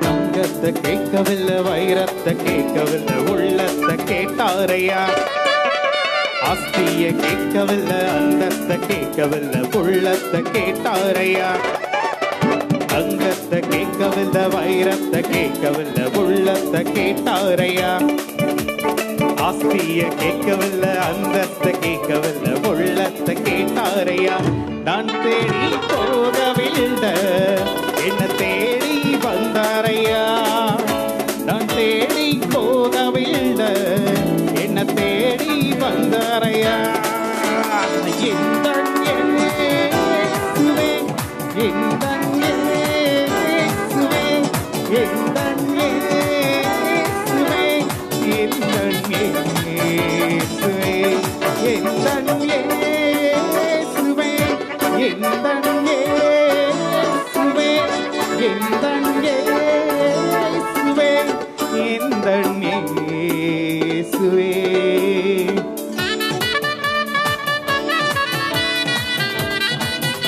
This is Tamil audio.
தங்கத்தை கேட்கவில்லை, வைரத்தை கேட்கவில்லை, உள்ளத்தை கேட்டாரையா. ஆஸ்திய கேட்கவில்லை, அந்தத்தை கேட்கவில்லை, உள்ளத்தை கேட்டாரையா. தங்கத்தை கேட்கவில்லை, வைரத்தை கேட்கவில்லை, உள்ளத்தை கேட்டாரையா. ஆஸ்திய கேட்கவில்லை, அந்தத்தை கேட்கவில்லை, உள்ளத்தை கேட்டாரையா. நான் தேடி போகவில்லை, என்ன தேடி வந்தாரையா. நான் தேடி போகவில்லை, என்ன தேடி வந்தாரையா. எந்தன் இயேசுவே, எந்தன் இயேசுவே, எந்தன் இயேசுவே, எந்தன் இயேசுவே, எந்தன் இயேசுவே, எந்தன் இயேசுவே, எந்தன் இயேசுவே, எந்தன் இயேசுவே.